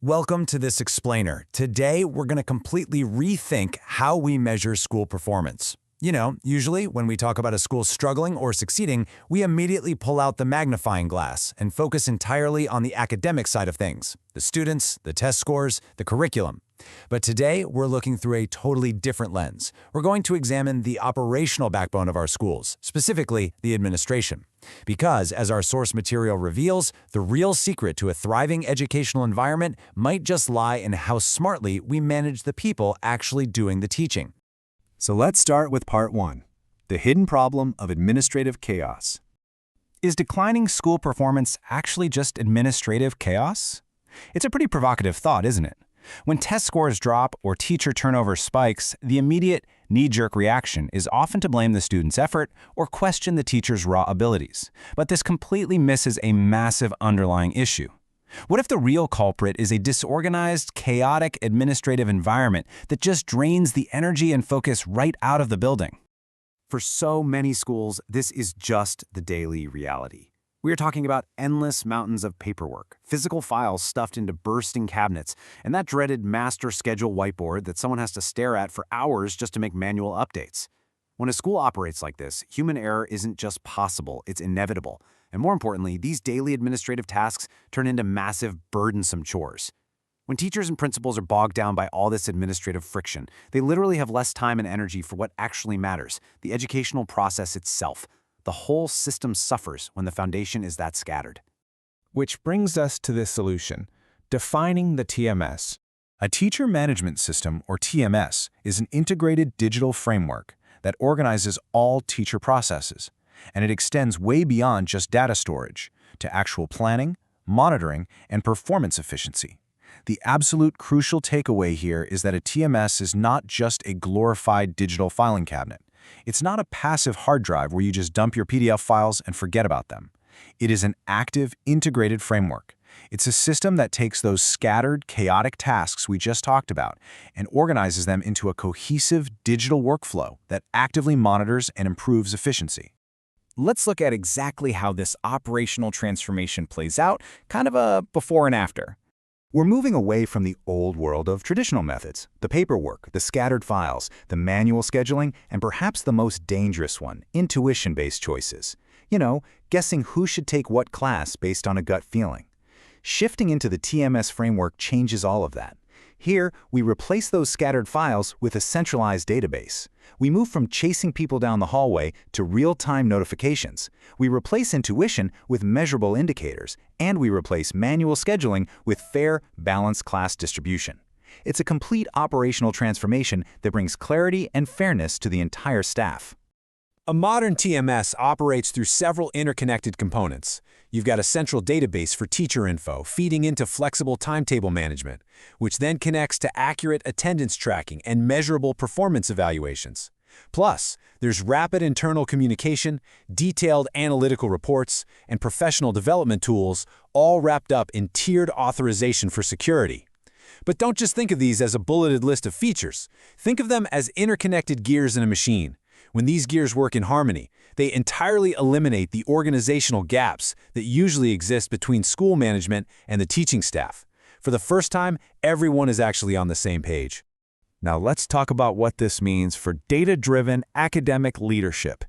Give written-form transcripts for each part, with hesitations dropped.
Welcome to this explainer. Today, we're going to completely rethink how we measure school performance. Usually when we talk about a school struggling or succeeding, we immediately pull out the magnifying glass and focus entirely on the academic side of things, the students, the test scores, the curriculum. But today, we're looking through a totally different lens. We're going to examine the operational backbone of our schools, specifically the administration. Because, as our source material reveals, the real secret to a thriving educational environment might just lie in how smartly we manage the people actually doing the teaching. So let's start with part 1, the hidden problem of administrative chaos. Is declining school performance actually just administrative chaos? It's a pretty provocative thought, isn't it? When test scores drop or teacher turnover spikes, the immediate knee-jerk reaction is often to blame the student's effort or question the teacher's raw abilities. But this completely misses a massive underlying issue. What if the real culprit is a disorganized, chaotic administrative environment that just drains the energy and focus right out of the building? For so many schools, this is just the daily reality. We are talking about endless mountains of paperwork, physical files stuffed into bursting cabinets, and that dreaded master schedule whiteboard that someone has to stare at for hours just to make manual updates. When a school operates like this, human error isn't just possible, it's inevitable. And more importantly, these daily administrative tasks turn into massive, burdensome chores. When teachers and principals are bogged down by all this administrative friction, they literally have less time and energy for what actually matters, the educational process itself. The whole system suffers when the foundation is that scattered. Which brings us to this solution, defining the TMS. A teacher management system, or TMS, is an integrated digital framework that organizes all teacher processes, and it extends way beyond just data storage to actual planning, monitoring, and performance efficiency. The absolute crucial takeaway here is that a TMS is not just a glorified digital filing cabinet. It's not a passive hard drive where you just dump your PDF files and forget about them. It is an active, integrated framework. It's a system that takes those scattered, chaotic tasks we just talked about and organizes them into a cohesive digital workflow that actively monitors and improves efficiency. Let's look at exactly how this operational transformation plays out, kind of a before and after. We're moving away from the old world of traditional methods, the paperwork, the scattered files, the manual scheduling, and perhaps the most dangerous one, intuition-based choices. Guessing who should take what class based on a gut feeling. Shifting into the TMS framework changes all of that. Here, we replace those scattered files with a centralized database. We move from chasing people down the hallway to real-time notifications. We replace intuition with measurable indicators, and we replace manual scheduling with fair, balanced class distribution. It's a complete operational transformation that brings clarity and fairness to the entire staff. A modern TMS operates through several interconnected components. You've got a central database for teacher info feeding into flexible timetable management, which then connects to accurate attendance tracking and measurable performance evaluations. Plus, there's rapid internal communication, detailed analytical reports, and professional development tools, all wrapped up in tiered authorization for security. But don't just think of these as a bulleted list of features. Think of them as interconnected gears in a machine. When these gears work in harmony, they entirely eliminate the organizational gaps that usually exist between school management and the teaching staff. For the first time, everyone is actually on the same page. Now let's talk about what this means for data-driven academic leadership.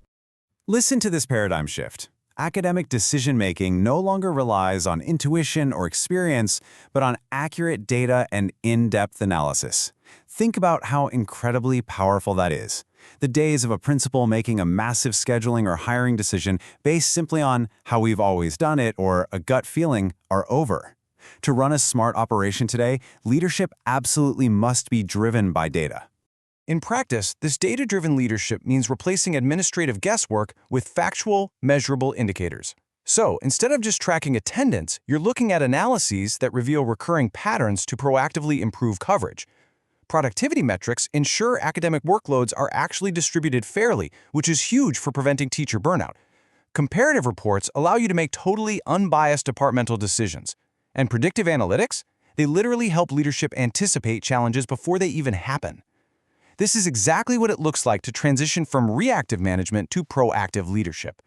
Listen to this paradigm shift. Academic decision-making no longer relies on intuition or experience, but on accurate data and in-depth analysis. Think about how incredibly powerful that is. The days of a principal making a massive scheduling or hiring decision based simply on how we've always done it or a gut feeling are over. To run a smart operation today, leadership absolutely must be driven by data. In practice, this data-driven leadership means replacing administrative guesswork with factual, measurable indicators. So, instead of just tracking attendance, you're looking at analyses that reveal recurring patterns to proactively improve coverage. Productivity metrics ensure academic workloads are actually distributed fairly, which is huge for preventing teacher burnout. Comparative reports allow you to make totally unbiased departmental decisions. And predictive analytics? They literally help leadership anticipate challenges before they even happen. This is exactly what it looks like to transition from reactive management to proactive leadership.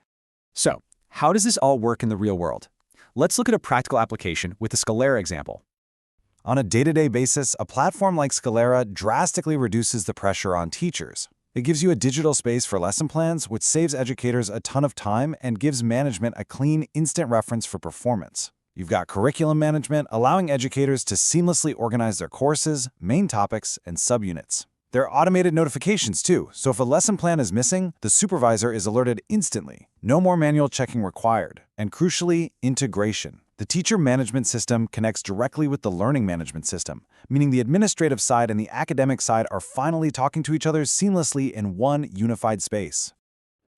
So, how does this all work in the real world? Let's look at a practical application with the Skolera example. On a day-to-day basis, a platform like Skolera drastically reduces the pressure on teachers. It gives you a digital space for lesson plans, which saves educators a ton of time and gives management a clean, instant reference for performance. You've got curriculum management, allowing educators to seamlessly organize their courses, main topics, and subunits. There are automated notifications too, so if a lesson plan is missing, the supervisor is alerted instantly. No more manual checking required. And crucially, integration. The teacher management system connects directly with the learning management system, meaning the administrative side and the academic side are finally talking to each other seamlessly in one unified space.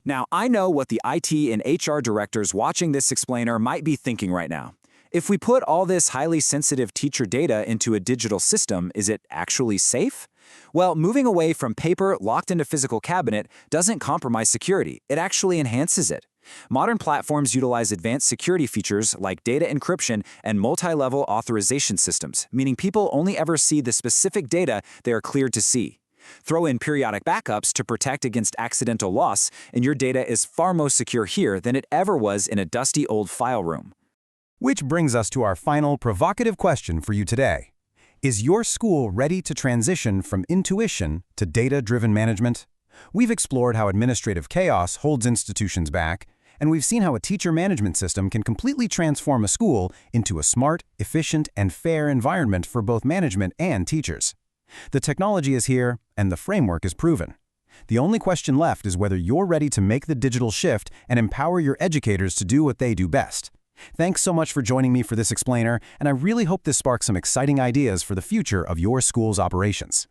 Now, I know what the IT and HR directors watching this explainer might be thinking right now. If we put all this highly sensitive teacher data into a digital system, is it actually safe? Well, moving away from paper locked in a physical cabinet doesn't compromise security. It actually enhances it. Modern platforms utilize advanced security features like data encryption and multi-level authorization systems, meaning people only ever see the specific data they are cleared to see. Throw in periodic backups to protect against accidental loss, and your data is far more secure here than it ever was in a dusty old file room. Which brings us to our final provocative question for you today. Is your school ready to transition from intuition to data-driven management? We've explored how administrative chaos holds institutions back, and we've seen how a teacher management system can completely transform a school into a smart, efficient, and fair environment for both management and teachers. The technology is here, and the framework is proven. The only question left is whether you're ready to make the digital shift and empower your educators to do what they do best. Thanks so much for joining me for this explainer, and I really hope this sparks some exciting ideas for the future of your school's operations.